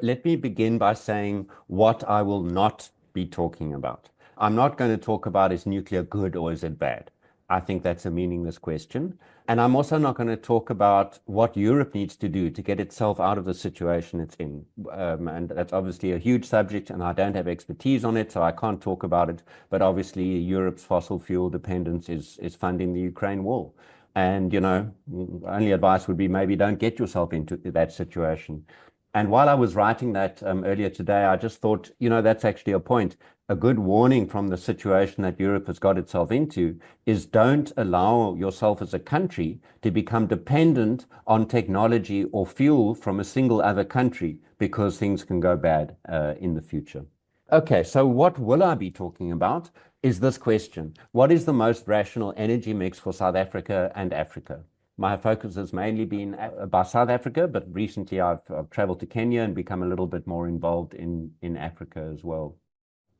Let me begin by saying what I will not be talking about. I'm not going to talk about is nuclear good or is it bad? I think that's a meaningless question. And I'm also not going to talk about what Europe needs to do to get itself out of the situation it's in. And that's obviously a huge subject, and I don't have expertise on it, so I can't talk about it. But obviously, Europe's fossil fuel dependence is funding the Ukraine war. And, only advice would be maybe don't get yourself into that situation. And while I was writing that earlier today, I just thought, that's actually a point. A good warning from the situation that Europe has got itself into is don't allow yourself as a country to become dependent on technology or fuel from a single other country, because things can go bad in the future. Okay, so what will I be talking about is this question. What is the most rational energy mix for South Africa and Africa? My focus has mainly been about South Africa, but recently I've traveled to Kenya and become a little bit more involved in Africa as well.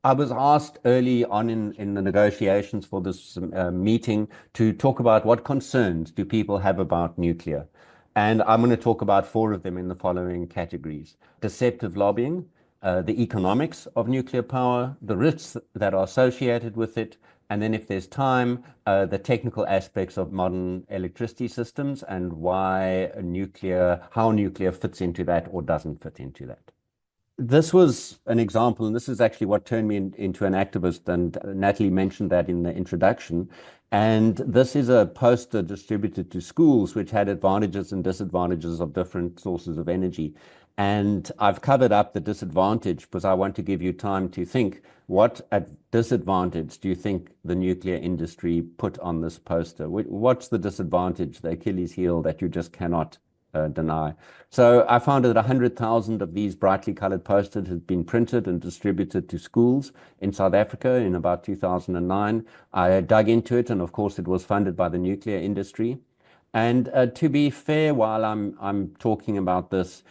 I was asked early on in the negotiations for this meeting to talk about what concerns do people have about nuclear. And I'm going to talk about four of them in the following categories: deceptive lobbying, the economics of nuclear power, the risks that are associated with it, and then if there's time, the technical aspects of modern electricity systems and how nuclear fits into that or doesn't fit into that. This was an example, and this is actually what turned me into an activist, and Natalie mentioned that in the introduction. And this is a poster distributed to schools which had advantages and disadvantages of different sources of energy. And I've covered up the disadvantage because I want to give you time to think, what disadvantage do you think the nuclear industry put on this poster? What's the disadvantage, the Achilles heel that you just cannot deny? So I found that 100,000 of these brightly colored posters had been printed and distributed to schools in South Africa in about 2009. I dug into it, and of course it was funded by the nuclear industry. And to be fair, while I'm talking about this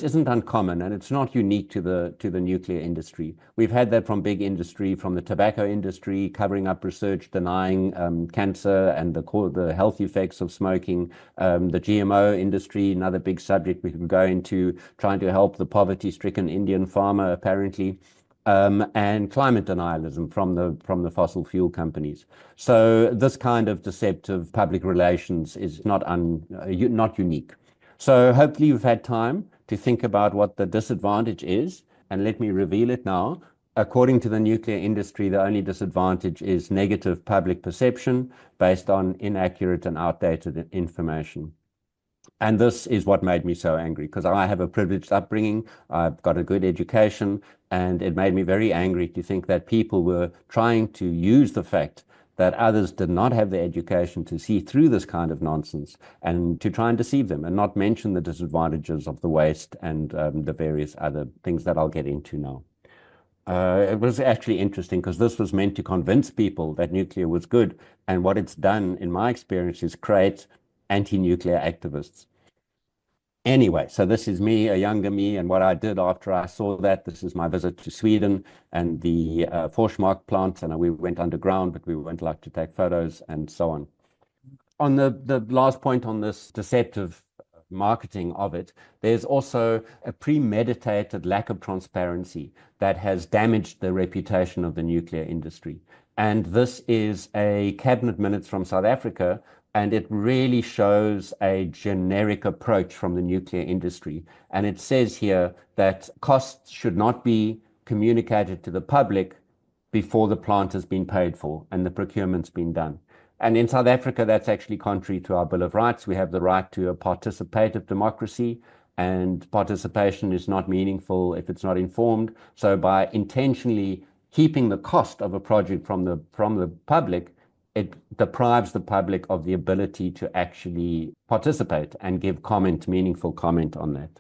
isn't uncommon, and it's not unique to the nuclear industry. We've had that from big industry, from the tobacco industry, covering up research, denying cancer and the health effects of smoking. The GMO industry, another big subject we could go into, trying to help the poverty-stricken Indian farmer, apparently. And climate denialism from the fossil fuel companies. So this kind of deceptive public relations is not unique. So hopefully you've had time to think about what the disadvantage is, and let me reveal it now. According to the nuclear industry, the only disadvantage is negative public perception based on inaccurate and outdated information. And this is what made me so angry, because I have a privileged upbringing, I've got a good education, and it made me very angry to think that people were trying to use the fact that others did not have the education to see through this kind of nonsense and to try and deceive them, and not mention the disadvantages of the waste and the various other things that I'll get into now. It was actually interesting because this was meant to convince people that nuclear was good, and what it's done, in my experience, is create anti-nuclear activists. Anyway, so this is me, a younger me, and what I did after I saw that. This is my visit to Sweden and the Forsmark plant, and we went underground, but we weren't allowed to take photos and so on. On the last point on this deceptive marketing of it, there's also a premeditated lack of transparency that has damaged the reputation of the nuclear industry. And this is a cabinet minutes from South Africa, and it really shows a generic approach from the nuclear industry. And it says here that costs should not be communicated to the public before the plant has been paid for and the procurement's been done. And in South Africa, that's actually contrary to our Bill of Rights. We have the right to a participative democracy, and participation is not meaningful if it's not informed. So by intentionally keeping the cost of a project from the public, it deprives the public of the ability to actually participate and give meaningful comment on that.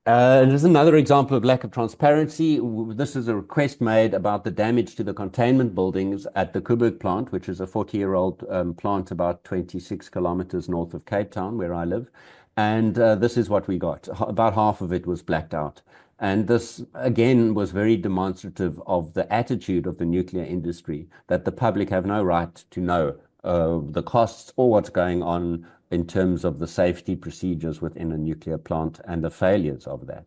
There's another example of lack of transparency. This is a request made about the damage to the containment buildings at the Coburg plant, which is a 40-year-old plant about 26 kilometers north of Cape Town, where I live. And this is what we got. About half of it was blacked out. And this, again, was very demonstrative of the attitude of the nuclear industry, that the public have no right to know the costs or what's going on in terms of the safety procedures within a nuclear plant and the failures of that.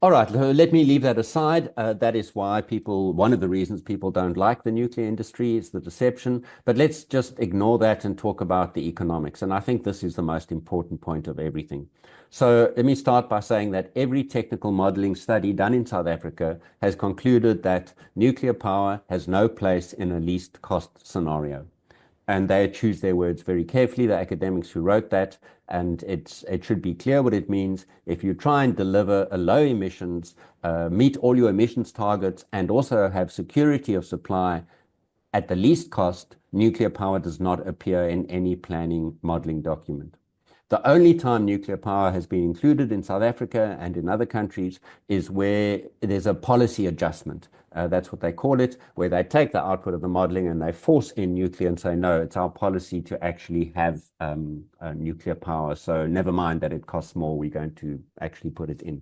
All right, let me leave that aside. That is why one of the reasons people don't like the nuclear industry is the deception. But let's just ignore that and talk about the economics. And I think this is the most important point of everything. So let me start by saying that every technical modeling study done in South Africa has concluded that nuclear power has no place in a least cost scenario. And they choose their words very carefully, the academics who wrote that. And it should be clear what it means. If you try and deliver a low emissions, meet all your emissions targets, and also have security of supply at the least cost, nuclear power does not appear in any planning modeling document. The only time nuclear power has been included in South Africa and in other countries is where there's a policy adjustment. That's what they call it, where they take the output of the modeling and they force in nuclear and say, no, it's our policy to actually have nuclear power. So never mind that it costs more, we're going to actually put it in.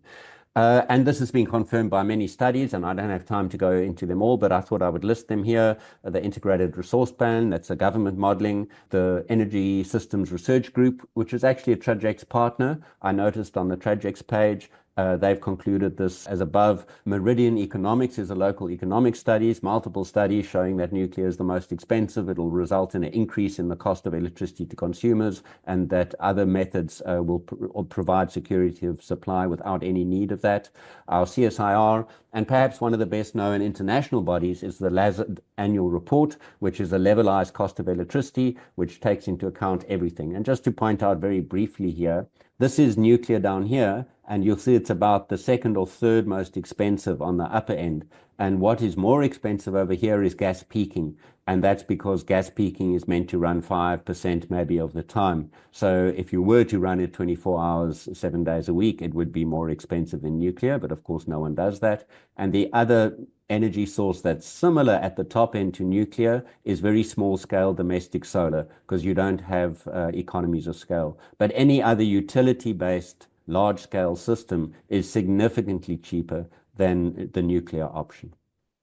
And this has been confirmed by many studies, and I don't have time to go into them all, but I thought I would list them here. The Integrated Resource Plan, that's a government modeling. The Energy Systems Research Group, which is actually a Trajects partner. I noticed on the Trajects page, they've concluded this as above. Meridian Economics is a local economic studies, multiple studies showing that nuclear is the most expensive. It'll result in an increase in the cost of electricity to consumers, and that other methods will provide security of supply without any need of that. Our CSIR, and perhaps one of the best known international bodies, is the LASD annual report, which is a levelized cost of electricity, which takes into account everything. And just to point out very briefly here, this is nuclear down here, and you'll see it's about the second or third most expensive on the upper end. And what is more expensive over here is gas peaking. And that's because gas peaking is meant to run 5% maybe of the time. So if you were to run it 24 hours, 7 days a week, it would be more expensive than nuclear. But of course, no one does that. And the other energy source that's similar at the top end to nuclear is very small scale domestic solar, because you don't have economies of scale. But any other utility based large scale system is significantly cheaper than the nuclear option.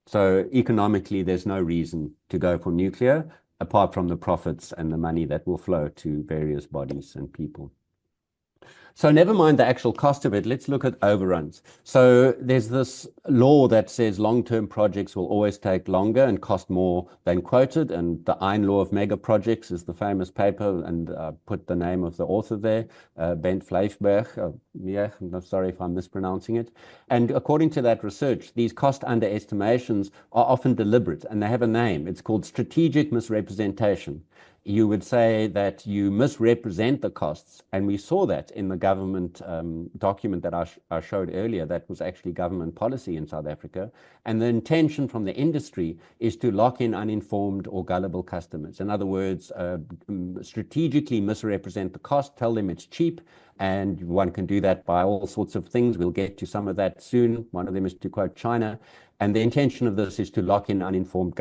So economically, there's no reason to go for nuclear apart from the profits and the money that will flow to various bodies and people. So never mind the actual cost of it, let's look at overruns. So there's this law that says long-term projects will always take longer and cost more than quoted. And the Iron Law of Mega Projects is the famous paper, and put the name of the author there, Bent Fleifberg. Yeah, I'm sorry if I'm mispronouncing it. And according to that research, these cost underestimations are often deliberate, and they have a name. It's called strategic misrepresentation. You would say that you misrepresent the costs. And we saw that in the government document that I showed earlier. That was actually government policy in South Africa. And the intention from the industry is to lock in uninformed or gullible customers. In other words, strategically misrepresent the cost, tell them it's cheap. And one can do that by all sorts of things. We'll get to some of that soon. One of them is to quote China. And the intention of this is to lock in uninformed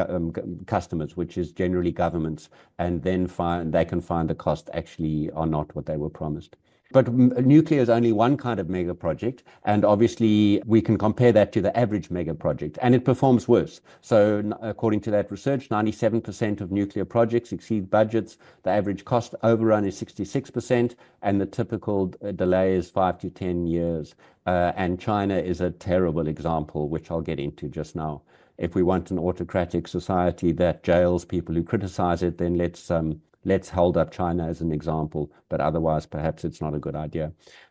customers, which is generally governments, and then they can find the cost actually are not what they were promised. But nuclear is only one kind of mega project, and obviously we can compare that to the average mega project, and it performs worse. So according to that research, 97% of nuclear projects exceed budgets. The average cost overrun is 66%, and the typical delay is 5 to 10 years. And China is a terrible example, which I'll get into just now. If we want an autocratic society that jails people who criticize it, then let's hold up China as an example, but otherwise perhaps it's not a good idea.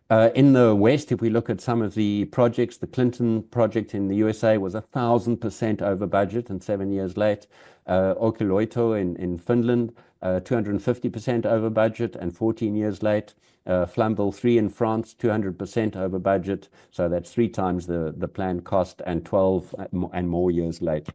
In the West, if we look at some of the projects, the Clinton project in the USA was 1,000% over budget and 7 years late. Olkiluoto in Finland, 250% over budget and 14 years late. Flamanville 3 in France, 200% over budget. So that's 3 times the planned cost and 12 and more years late.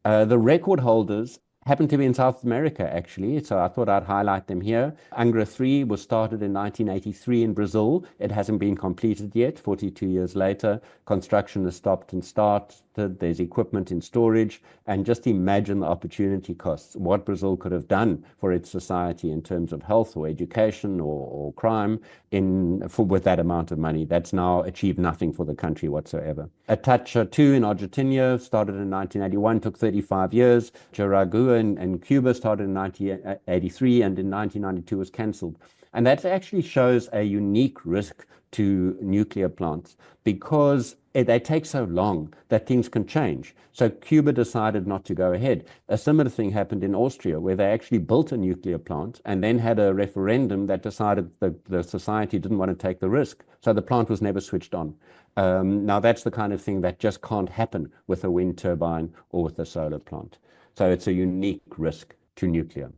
The record holders happen to be in South America, actually. So I thought I'd highlight them here. Angra 3 was started in 1983 in Brazil. It hasn't been completed yet, 42 years later. Construction has stopped and started. There's equipment in storage. And just imagine the opportunity costs, what Brazil could have done for its society in terms of health or education or crime with that amount of money. That's now achieved nothing for the country whatsoever. Atacha 2 in Argentina started in 1981, took 35 years. Jaragua in Cuba started in 1983 and in 1992 was cancelled. And that actually shows a unique risk to nuclear plants because they take so long that things can change. So Cuba decided not to go ahead. A similar thing happened in Austria, where they actually built a nuclear plant and then had a referendum that decided the society didn't want to take the risk. So the plant was never switched on. Now, that's the kind of thing that just can't happen with a wind turbine or with a solar plant. So it's a unique risk to nuclear.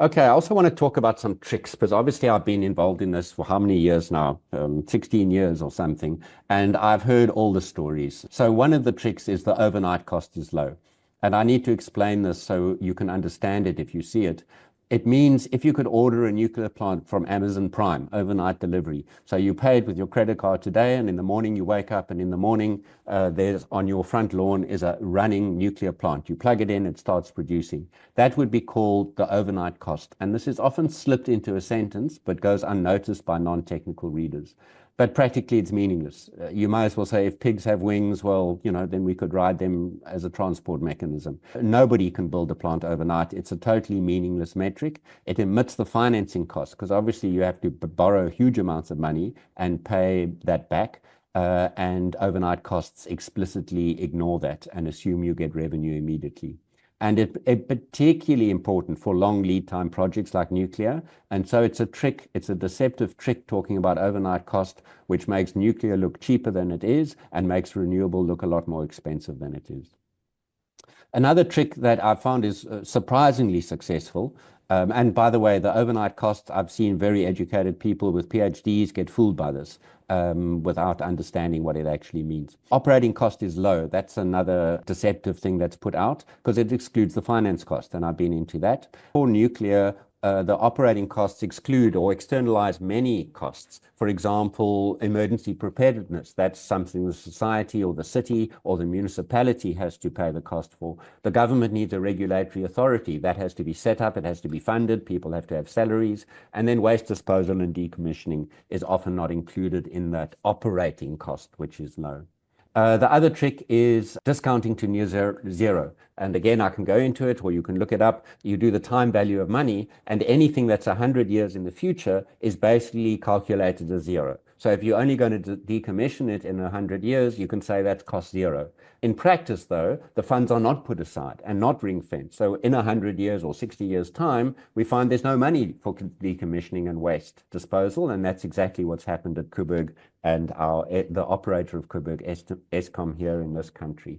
Okay, I also want to talk about some tricks because obviously I've been involved in this for how many years now? 16 years or something, and I've heard all the stories. So one of the tricks is the overnight cost is low. And I need to explain this so you can understand it if you see it. It means if you could order a nuclear plant from Amazon Prime, overnight delivery. So you pay it with your credit card today, and in the morning you wake up, and in the morning there's on your front lawn is a running nuclear plant. You plug it in, it starts producing. That would be called the overnight cost. And this is often slipped into a sentence, but goes unnoticed by non-technical readers. But practically, it's meaningless. You might as well say if pigs have wings, well, then we could ride them as a transport mechanism. Nobody can build a plant overnight. It's a totally meaningless metric. It emits the financing cost because obviously you have to borrow huge amounts of money and pay that back. And overnight costs explicitly ignore that and assume you get revenue immediately. And it's particularly important for long lead time projects like nuclear. And so it's a deceptive trick talking about overnight cost, which makes nuclear look cheaper than it is and makes renewable look a lot more expensive than it is. Another trick that I found is surprisingly successful. And by the way, the overnight cost, I've seen very educated people with PhDs get fooled by this without understanding what it actually means. Operating cost is low. That's another deceptive thing that's put out because it excludes the finance cost, and I've been into that. For nuclear, the operating costs exclude or externalize many costs. For example, emergency preparedness. That's something the society or the city or the municipality has to pay the cost for. The government needs a regulatory authority. That has to be set up. It has to be funded. People have to have salaries. And then waste disposal and decommissioning is often not included in that operating cost, which is low. The other trick is discounting to near zero. And again, I can go into it or you can look it up. You do the time value of money, and anything that's 100 years in the future is basically calculated as zero. So if you're only going to decommission it in 100 years, you can say that's cost zero. In practice, though, the funds are not put aside and not ring-fenced. So in 100 years or 60 years' time, we find there's no money for decommissioning and waste disposal, and that's exactly what's happened at Coburg and the operator of Coburg, Eskom, here in this country.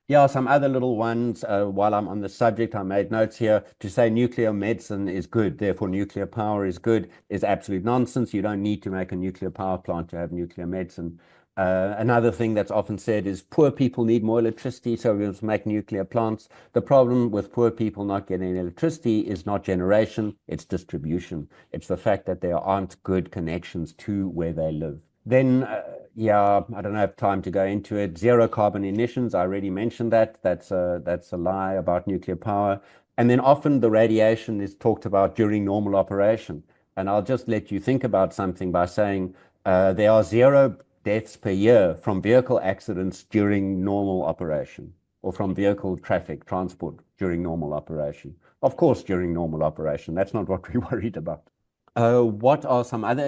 Yeah, some other little ones. While I'm on the subject, I made notes here to say nuclear medicine is good, therefore nuclear power is good, is absolute nonsense. You don't need to make a nuclear power plant to have nuclear medicine. Another thing that's often said is poor people need more electricity, so we must make nuclear plants. The problem with poor people not getting electricity is not generation, it's distribution. It's the fact that there aren't good connections to where they live. Then, yeah, I don't have time to go into it. Zero carbon emissions, I already mentioned that. That's a lie about nuclear power. And then often the radiation is talked about during normal operation. And I'll just let you think about something by saying there are 0 deaths per year from vehicle accidents during normal operation or from vehicle traffic transport during normal operation. Of course, during normal operation. That's not what we're worried about. What are some other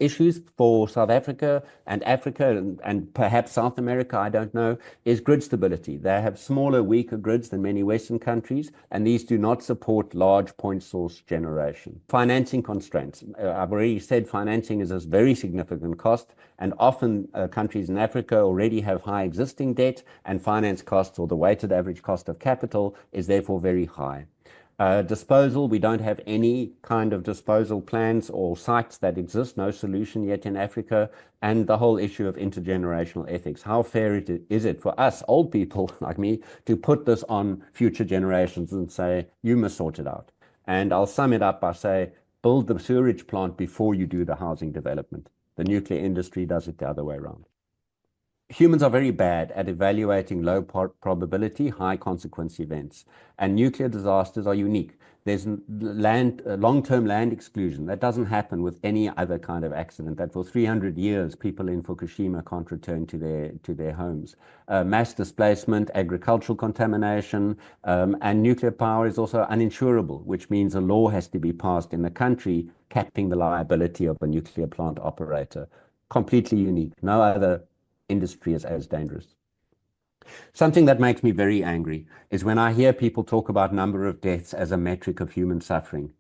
issues for South Africa and perhaps South America, I don't know, is grid stability. They have smaller, weaker grids than many Western countries, and these do not support large point source generation. Financing constraints. I've already said financing is a very significant cost, and often countries in Africa already have high existing debt, and finance costs or the weighted average cost of capital is therefore very high. Disposal, we don't have any kind of disposal plans or sites that exist, no solution yet in Africa, and the whole issue of intergenerational ethics. How fair is it for us, old people like me, to put this on future generations and say, you must sort it out? And I'll sum it up by saying, build the sewerage plant before you do the housing development. The nuclear industry does it the other way around. humans are very bad at evaluating low probability, high consequence events, and nuclear disasters are unique. There's long-term land exclusion. That doesn't happen with any other kind of accident. That for 300 years, people in Fukushima can't return to their homes. Mass displacement, agricultural contamination, and nuclear power is also uninsurable, which means a law has to be passed in the country capping the liability of a nuclear plant operator. Completely unique. No other industry is as dangerous. Something that makes me very angry is when I hear people talk about number of deaths as a metric of human suffering.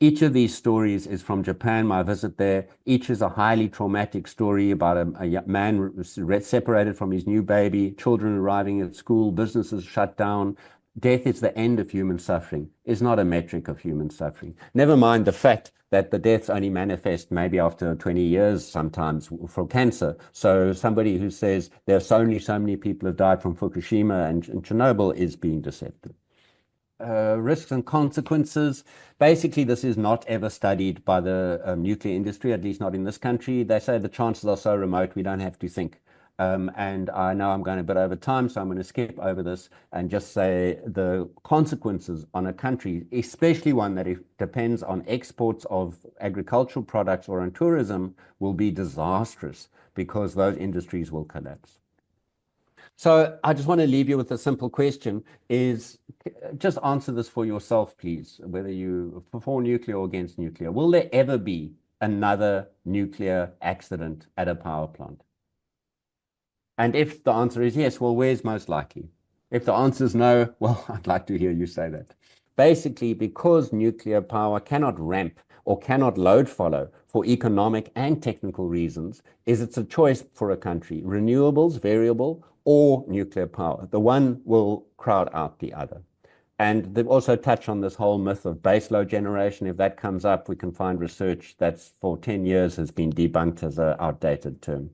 Each of these stories is from Japan, my visit there. Each is a highly traumatic story about a man separated from his new baby, children arriving at school, businesses shut down. Death is the end of human suffering, is not a metric of human suffering. Never mind the fact that the deaths only manifest maybe after 20 years sometimes from cancer. So somebody who says there's only so many people have died from Fukushima and Chernobyl is being deceptive. Risks and consequences. Basically, this is not ever studied by the nuclear industry, at least not in this country. They say the chances are so remote, we don't have to think. And I know I'm going a bit over time, so I'm going to skip over this and just say the consequences on a country, especially one that depends on exports of agricultural products or on tourism, will be disastrous because those industries will collapse. So I just want to leave you with a simple question is just answer this for yourself, please, whether you for nuclear or against nuclear. Will there ever be another nuclear accident at a power plant? And if the answer is yes, well, where's most likely? If the answer is no, well, I'd like to hear you say that. Basically, because nuclear power cannot ramp or cannot load follow for economic and technical reasons, it's a choice for a country, renewables, variable, or nuclear power. The one will crowd out the other. And they've also touched on this whole myth of baseload generation. If that comes up, we can find research that's for 10 years has been debunked as an outdated term.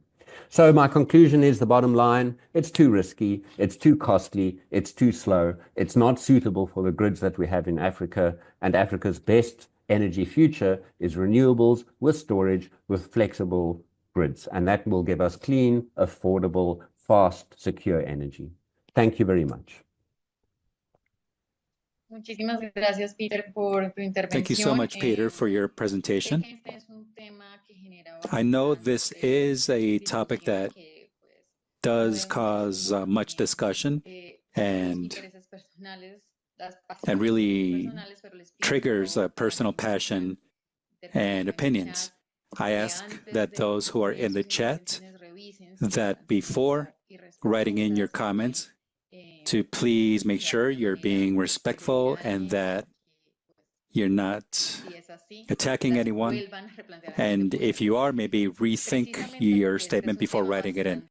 So my conclusion is the bottom line, it's too risky, it's too costly, it's too slow, it's not suitable for the grids that we have in Africa, and Africa's best energy future is renewables with storage, with flexible grids, and that will give us clean, affordable, fast, secure energy. Thank you very much. Muchísimas gracias, Peter, por tu intervención. Thank you so much, Peter, for your presentation. I know this is a topic that does cause much discussion and really triggers personal passion and opinions. I ask that those who are in the chat that before writing in your comments to please make sure you're being respectful and that you're not attacking anyone. And if you are, maybe rethink your statement before writing it in.